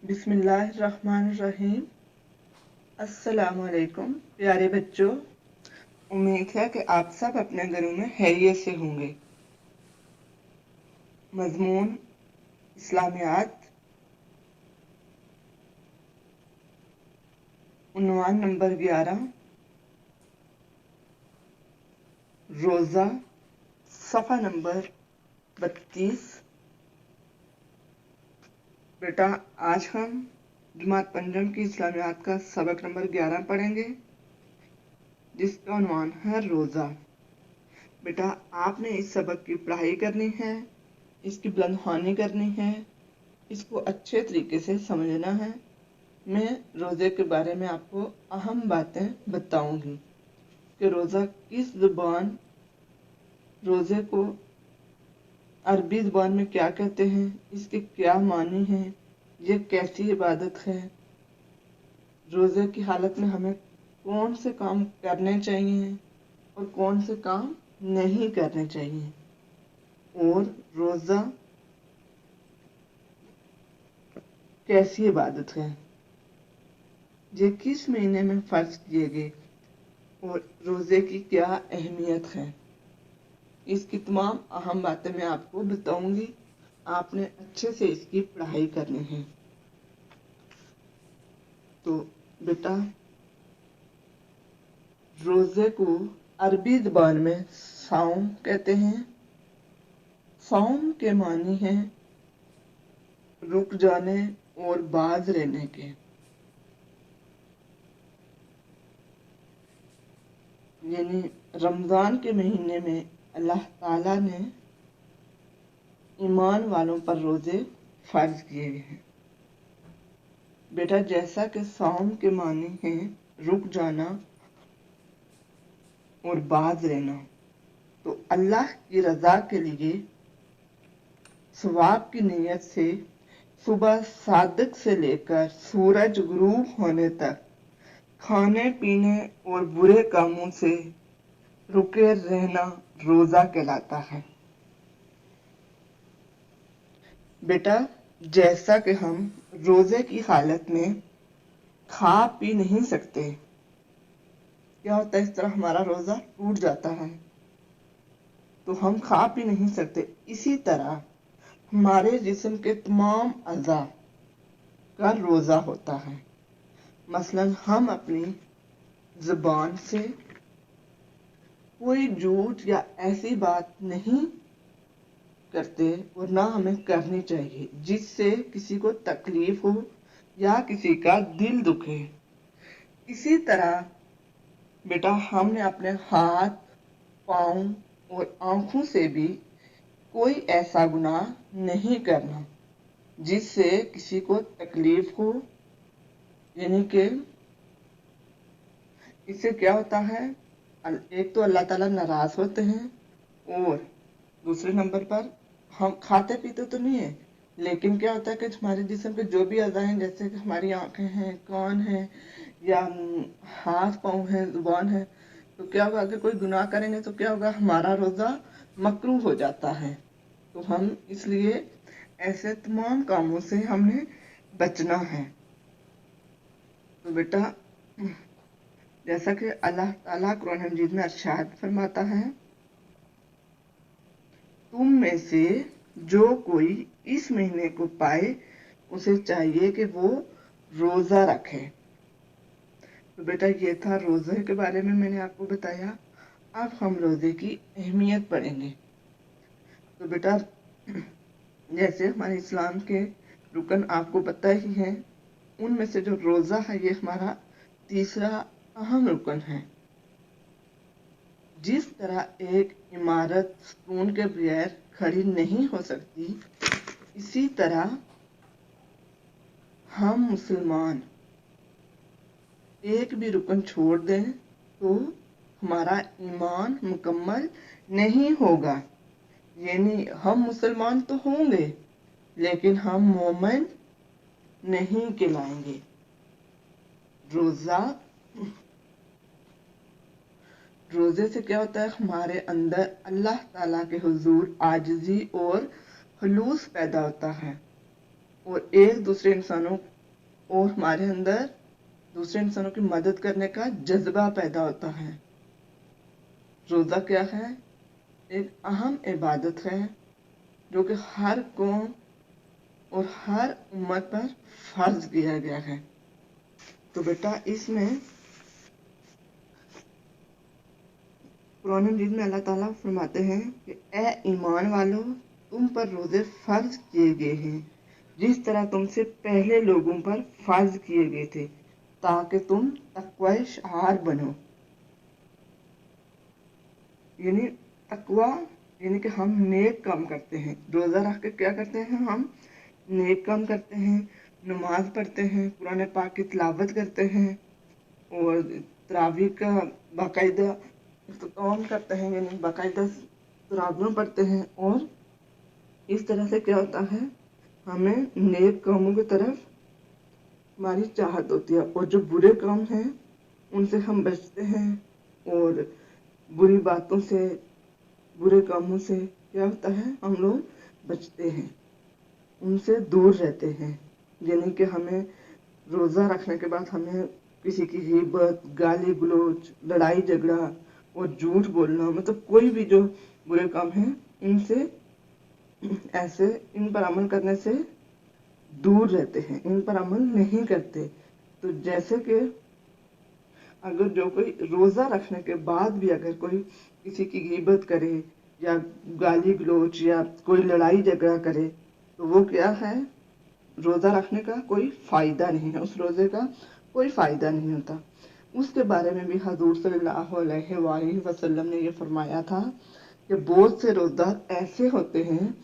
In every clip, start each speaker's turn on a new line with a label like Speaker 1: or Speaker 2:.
Speaker 1: बिस्मिल्लाहिर्रहमानिर्रहीम। अस्सलामुअलैकुम प्यारे बच्चों, उम्मीद है कि आप सब अपने घरों में खैरियत से होंगे। मज़मून इस्लामियात, उन्वान नंबर 11, रोज़ा, सफ़ा नंबर 32। बेटा, आज हम जमात पंजम की इस्लामियात का सबक नंबर 11 पढ़ेंगे, जिसका उन्वान है रोज़ा। बेटा, आपने इस सबक की पढ़ाई करनी है, इसकी बुलंदख्वानी करनी है, इसको अच्छे तरीके से समझना है। मैं रोज़े के बारे में आपको अहम बातें बताऊंगी कि रोज़ा किस ज़ुबान, रोज़े को अरबी ज़ुबान में क्या कहते हैं, इसके क्या मानी हैं, ये कैसी इबादत है, रोज़े की हालत में हमें कौन से काम करने चाहिए और कौन से काम नहीं करने चाहिए, और रोज़ा कैसी इबादत है, ये किस महीने में फ़र्ज किए गए और रोज़े की क्या अहमियत है। इसकी तमाम अहम बातें मैं आपको बताऊंगी। आपने अच्छे से इसकी पढ़ाई करनी है। तो बेटा, रोज़े को अरबी ज़ुबान में सौम कहते हैं। सौम के मानी हैं रुक जाने और बाज रहने के। यानी रमज़ान के महीने में अल्लाह ताला ने ईमान वालों पर रोज़े फ़र्ज किए हैं। बेटा, जैसा कि सौम के मानी हैं रुक जाना और बाज रहना, तो अल्लाह की रज़ा के लिए सवाब की नीयत से सुबह सादिक से लेकर सूरज गुरूब होने तक खाने पीने और बुरे कामों से रुके रहना रोज़ा कहलाता है। बेटा, जैसा कि हम रोज़े की हालत में खा पी नहीं सकते, क्या होता है, इस तरह हमारा रोज़ा टूट जाता है, तो हम खा पी नहीं सकते। इसी तरह हमारे जिस्म के तमाम अज़ा का रोज़ा होता है। मसलन हम अपनी ज़ुबान से कोई झूठ या ऐसी बात नहीं करते और ना हमें करनी चाहिए जिससे किसी को तकलीफ हो या किसी का दिल दुखे। इसी तरह बेटा, हमने अपने हाथ, पाँव और आँखों से भी कोई ऐसा गुनाह नहीं करना जिससे किसी को तकलीफ हो। यानी कि इससे क्या होता है, एक तो अल्लाह ताला नाराज़ होते हैं, और दूसरे नंबर पर हम खाते पीते तो नहीं है, लेकिन क्या होता है कि हमारे जिस्म के जो भी अज़ा हैं, जैसे कि हमारी आँखें हैं, कान हैं, या हाथ पाँव हैं, ज़ुबान है, तो क्या होगा, अगर कोई गुनाह करेंगे तो क्या होगा, हमारा रोज़ा मकरूह हो जाता है। तो हम इसलिए ऐसे तमाम कामों से हमने बचना है। तो बेटा, जैसा कि अल्लाह ताला कुरान मजीद में इरशाद फरमाता है, तुम में से जो कोई इस महीने को पाए उसे चाहिए कि वो रोज़ा रखे। तो बेटा, ये था रोज़े के बारे में मैंने आपको बताया। अब हम रोज़े की अहमियत पढ़ेंगे। तो बेटा, जैसे हमारे इस्लाम के रुकन आपको पता ही है, उनमें से जो रोज़ा है ये हमारा तीसरा अहम रुकन है। जिस तरह एक इमारत सुकून के बगैर खड़ी नहीं हो सकती, इसी तरह हम मुसलमान एक भी रुकन छोड़ दें तो हमारा ईमान मुकम्मल नहीं होगा। यानी हम मुसलमान तो होंगे लेकिन हम मोमिन नहीं कहलाएंगे। रोज़े से क्या होता है, हमारे अंदर अल्लाह ताला के हुजूर आजिज़ी और खुलूस पैदा होता है। और एक दूसरे इंसानों और हमारे अंदर दूसरे इंसानों की मदद करने का जज्बा पैदा होता है। रोज़ा क्या है? एक अहम इबादत है जो कि हर कौम और हर उम्मत पर फर्ज किया गया है। तो बेटा इसमें कुरान मजीद में अल्लाह ताला फरमाते हैं कि ए ईमान वालों, तुम पर रोजे फर्ज किए गए हैं जिस तरह तुमसे पहले लोगों पर फर्ज किए गए थे, ताकि तुम तकवा शार बनो। यानी तकवा यानी कि हम नेक काम करते हैं। रोज़ा रख के क्या करते हैं? हम नेक काम करते हैं, नमाज पढ़ते हैं, कुरान पाक की तिलावत करते हैं और तरावी का बाकायदा इख्तिताम करते हैं, यानी बाकायदा तरावियाँ पढ़ते हैं। और इस तरह से क्या होता है, हमें नेक कामों की तरफ हमारी चाहत होती है और जो बुरे काम हैं उनसे हम बचते हैं और बुरी बातों से, बुरे कामों से क्या होता है, हम लोग बचते हैं, उनसे दूर रहते हैं। यानी कि हमें रोज़ा रखने के बाद हमें किसी की ग़ीबत, गाली गलौज, लड़ाई झगड़ा और झूठ बोलना, मतलब कोई भी जो बुरे काम हैं इनसे ऐसे इन पर अमल करने से दूर रहते हैं, इन पर अमल नहीं करते। तो जैसे कि अगर जो कोई रोज़ा रखने के बाद भी अगर कोई किसी की ग़ीबत करे या गाली गलौज या कोई लड़ाई झगड़ा करे तो वो क्या है, रोज़ा रखने का कोई फ़ायदा नहीं है, उस रोज़े का कोई फ़ायदा नहीं होता। उसके बारे में भी हजूर सल्लल्लाहु अलैहि वसल्लम ने ये फरमाया था कि बहुत से रोज़ादार ऐसे होते हैं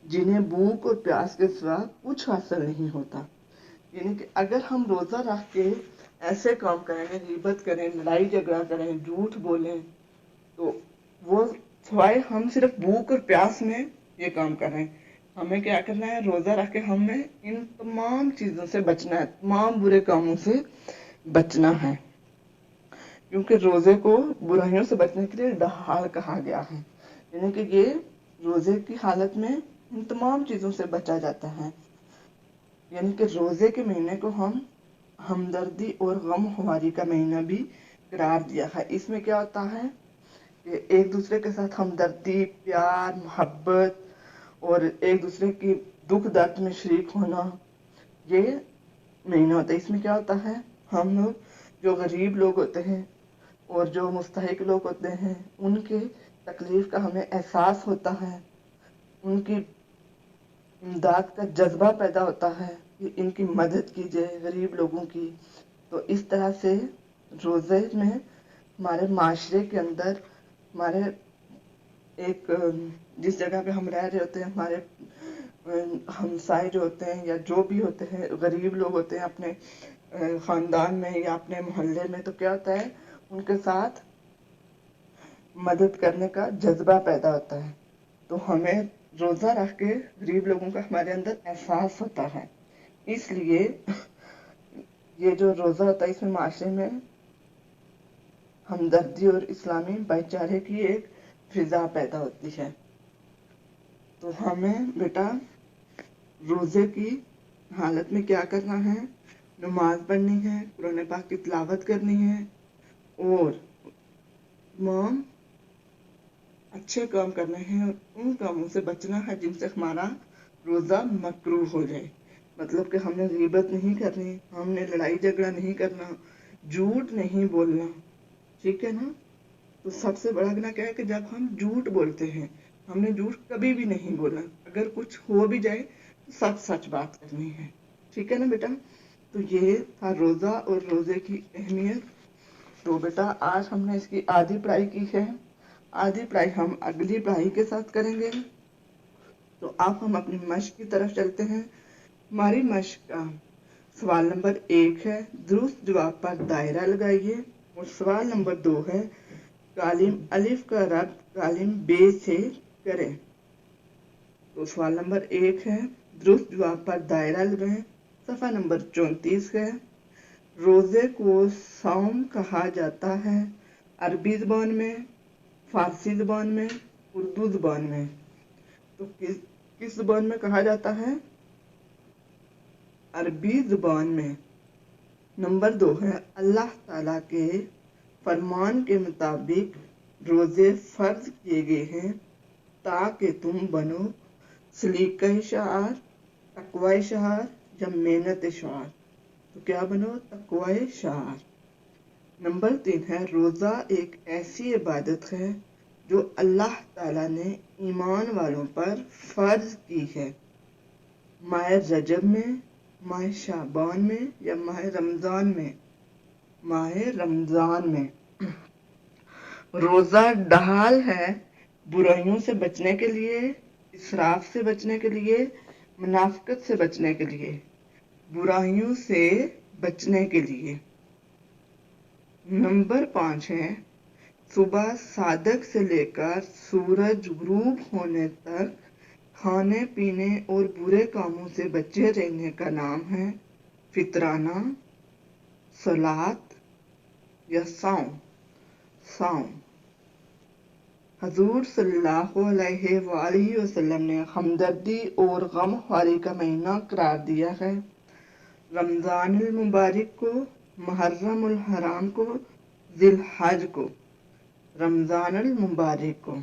Speaker 1: जिन्हें भूख और प्यास के सिवा कुछ हासिल नहीं होता। यानी कि अगर हम रोज़ा रख के ऐसे काम करेंगे, ग़ीबत करें, लड़ाई झगड़ा करें, झूठ बोलें, तो वो सिवाय हम सिर्फ भूख और प्यास में ये काम कर रहे हैं। हमें क्या करना है, रोज़ा रख के हमें इन तमाम चीज़ों से बचना है, तमाम बुरे कामों से बचना है, क्योंकि रोज़े को बुराइयों से बचने के लिए ढाल कहा गया है। यानी कि ये रोज़े की हालत में इन तमाम चीज़ों से बचा जाता है। यानी कि रोज़े के महीने को हम हमदर्दी और गमख्वारी का महीना भी करार दिया है। इसमें क्या होता है कि एक दूसरे के साथ हमदर्दी, प्यार, मोहब्बत और एक दूसरे की दुख दर्द में शरीक होना, ये महीना होता है। इसमें क्या होता है, हम लोग जो गरीब लोग होते हैं और जो मुस्तहिक लोग होते हैं उनके तकलीफ का हमें एहसास होता है, उनकी इमदाद का जज्बा पैदा होता है कि इनकी मदद की जाए, गरीब लोगों की। तो इस तरह से रोज़े में हमारे माशरे के अंदर, हमारे एक जिस जगह पे हम रह रहे होते हैं, हमारे हमसाए जो होते हैं या जो भी होते हैं गरीब लोग होते हैं अपने ख़ानदान में या अपने मोहल्ले में, तो क्या होता है, उनके साथ मदद करने का जज्बा पैदा होता है। तो हमें रोज़ा रख के गरीब लोगों का हमारे अंदर एहसास होता है। इसलिए ये जो रोज़ा होता है इसमें माशरे में हमदर्दी और इस्लामी भाईचारे की एक फिजा पैदा होती है। तो हमें बेटा रोज़े की हालत में क्या करना है, नमाज पढ़नी है, कुरान पाक की तिलावत करनी है और तमाम अच्छे काम करने हैं और उन कामों से बचना है जिनसे हमारा रोज़ा मकरूह हो जाए। मतलब कि हमने ग़ीबत नहीं करनी, हमने लड़ाई झगड़ा नहीं करना, झूठ नहीं बोलना, ठीक है ना। तो सबसे बड़ा गुनाह क्या है कि जब हम झूठ बोलते हैं, हमने झूठ कभी भी नहीं बोलना, अगर कुछ हो भी जाए तो सच सच बात करनी है, ठीक है ना बेटा। तो ये था रोज़ा और रोज़े की अहमियत। तो बेटा आज हमने इसकी आधी पढ़ाई की है, आधी पढ़ाई हम अगली पढ़ाई के साथ करेंगे। तो अब हम अपनी मश्क की तरफ चलते हैं। हमारी मश्क का सवाल नंबर 1 है, दुरुस्त जवाब पर दायरा लगाइए। और सवाल नंबर 2 है, कालिम अलिफ का रब्त कालिम बे से करें। तो सवाल नंबर 1 है, दुरुस्त जवाब पर दायरा लगाएं। सफ़ा नंबर 34 है, रोज़े को सौम कहा जाता है अरबी ज़बान में, फारसी ज़बान में, उर्दू ज़बान में। तो किस ज़बान में कहा जाता है? अरबी जुबान में। नंबर 2 है अल्लाह ताला के फरमान के मुताबिक रोज़े फ़र्ज किए गए हैं ताकि तुम बनो सलीक़ा शआर, तक़वा शआर या मेहनत शआर। तो क्या बनो? तक़वा शआर। नंबर 3 है रोज़ा एक ऐसी इबादत है जो अल्लाह ताला ने ईमान वालों पर फ़र्ज की है, माह रजब में, माह शाबान में या माह रमज़ान में। माह रमज़ान में रोज़ा ढाल है बुराइयों से बचने के लिए, इसराफ से बचने के लिए, मुनाफ़िक़त से बचने के लिए, बुराइयों से बचने के लिए। नंबर 5 है सुबह सादक से लेकर सूरज गुरूब होने तक खाने पीने और बुरे कामों से बचे रहने का नाम है फितराना, सलात या साउम। हजूर सल्लल्लाहु अलैहि वसल्लम ने हमदर्दी और गमख्वारी का महीना करार दिया है रमज़ानुल मुबारक को, मुहर्रमुल हराम को, ज़िलहज को। रमज़ानुल मुबारक को।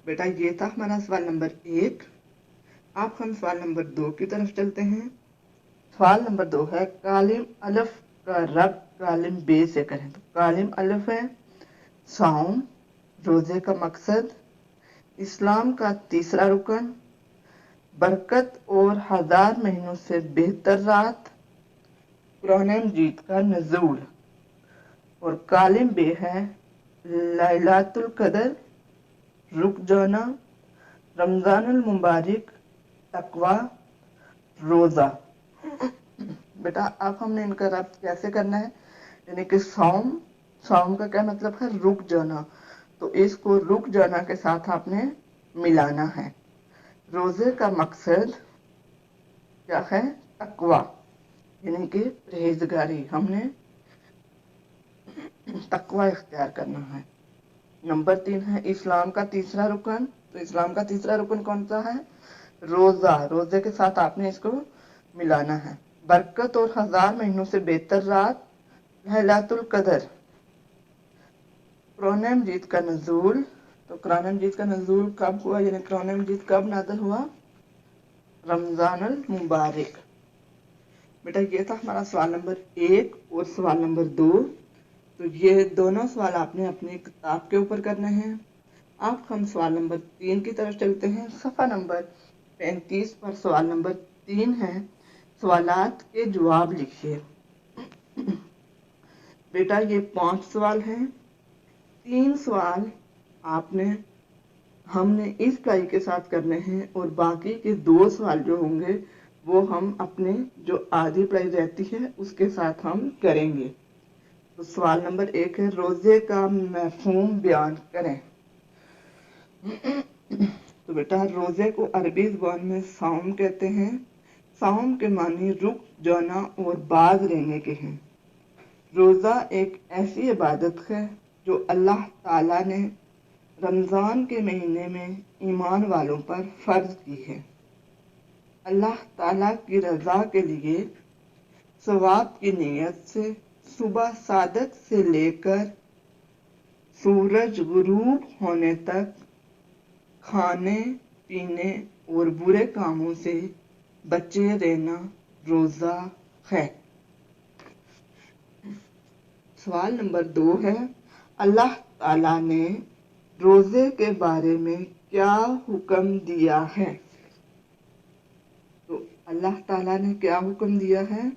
Speaker 1: बेटा ये था हमारा सवाल नंबर 1। अब हम सवाल नंबर 2 की तरफ चलते हैं। सवाल नंबर 2 है कालिम अलिफ का रब कालिम बे से करें। तो कालिम अलिफ है साउम, रोज़े का मकसद, इस्लाम का तीसरा रुकन, बरकत और हजार महीनों से बेहतर रात, कुरान मजीद का नज़ूल। और कालिम बे है लैलातुल कदर, रुक जाना, रमज़ानुल मुबारक, तकवा, रोज़ा। बेटा अब हमने इनका रब्त कैसे करना है, यानी कि साउम का क्या मतलब है? रुक जाना। तो इसको रुक जाना के साथ आपने मिलाना है। रोज़े का मकसद क्या है? तकवा, यानी कि परहेजगारी। हमने तकवा इख्तियार करना है। नंबर 3 है इस्लाम का तीसरा रुकन। तो इस्लाम का तीसरा रुकन कौन सा है? रोज़ा। रोज़े के साथ आपने इसको मिलाना है। बरकत और हजार महीनों से बेहतर रात, लैलातुल कदर, कुरान मजीद का नज़ूल। तो कुरान मजीद का नज़ूल कब हुआ, यानी कुरान मजीद कब नाज़िल हुआ? रमज़ानुल मुबारक। बेटा ये था हमारा सवाल नंबर 1 और सवाल नंबर 2। तो ये दोनों सवाल आपने अपनी किताब के ऊपर करने हैं। अब हम सवाल नंबर 3 की तरफ चलते हैं। सफ़ा नंबर 35 पर सवाल नंबर 3 है सवालात के जवाब लिखिए। बेटा ये 5 सवाल हैं। 3 सवाल हमने इस पढ़ाई के साथ करने हैं और बाकी के 2 सवाल जो होंगे वो हम अपने जो आधी पढ़ाई रहती है उसके साथ हम करेंगे। तो सवाल नंबर 1 है रोज़े का मफ़हूम बयान करें। तो बेटा रोज़े को अरबी ज़ुबान में साउम कहते हैं। साउम के मानी रुक जाना और बाज रहने के हैं। रोज़ा एक ऐसी इबादत है जो अल्लाह ताला ने रमज़ान के महीने में ईमान वालों पर फ़र्ज की है। अल्लाह ताला की रज़ा के लिए सवाब की नीयत से सुबह सादक से लेकर सूरज गुरूब होने तक खाने पीने और बुरे कामों से बचे रहना रोज़ा है। सवाल नंबर 2 है अल्लाह ताला ने रोज़े के बारे में क्या हुक्म दिया है। तो अल्लाह ताला ने क्या हुक्म दिया है?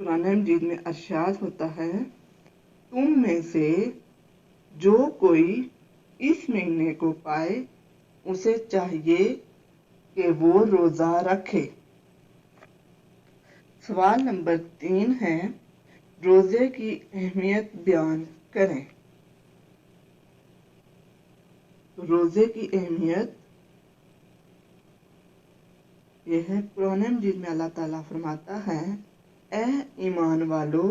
Speaker 1: कुरान मजीद में इरशाद होता है तुम में से जो कोई इस महीने को पाए उसे चाहिए कि वो रोज़ा रखे। सवाल नंबर 3 है रोज़े की अहमियत बयान करें। तो रोज़े की अहमियत यह है कुरान मजीद में अल्लाह ताला फरमाता है ए ईमान वालों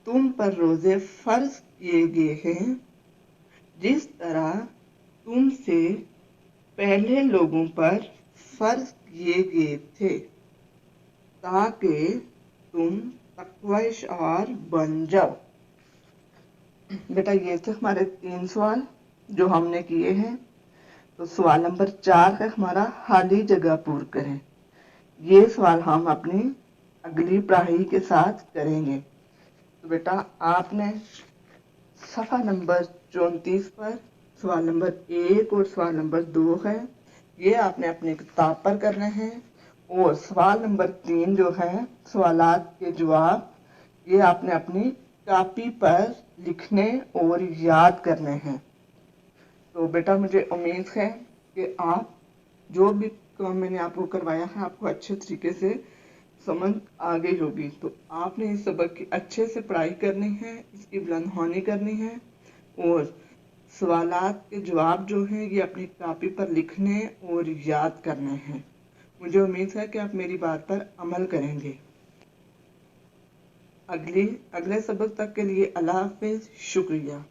Speaker 1: तुम पर रोज़े फ़र्ज किए गए हैं जिस तरह तुमसे पहले लोगों पर फ़र्ज किए गए थे। ताकि तुम तकवाशार बन जाओ। बेटा ये थे हमारे 3 सवाल जो हमने किए हैं। तो सवाल नंबर 4 है हमारा, खाली जगह पूर्ण करें। ये सवाल हम अपनी अगली पढ़ाई के साथ करेंगे। तो बेटा आपने सफ़ा नंबर 34 पर सवाल नंबर 1 और सवाल नंबर 2 है, ये आपने अपनी किताब पर करने हैं। और सवाल नंबर 3 जो है सवालात के जवाब, ये आपने अपनी कॉपी पर लिखने और याद करने हैं। तो बेटा मुझे उम्मीद है कि आप जो भी काम मैंने आपको करवाया है आपको अच्छे तरीके से समझ आ गई होगी। तो आपने इस सबक की अच्छे से पढ़ाई करनी है, इसकी बुलंदहानी करनी है और सवालात के जवाब जो हैं ये अपनी कॉपी पर लिखने और याद करने हैं। मुझे उम्मीद है कि आप मेरी बात पर अमल करेंगे। अगले सबक तक के लिए अल्लाह हाफिज़, शुक्रिया।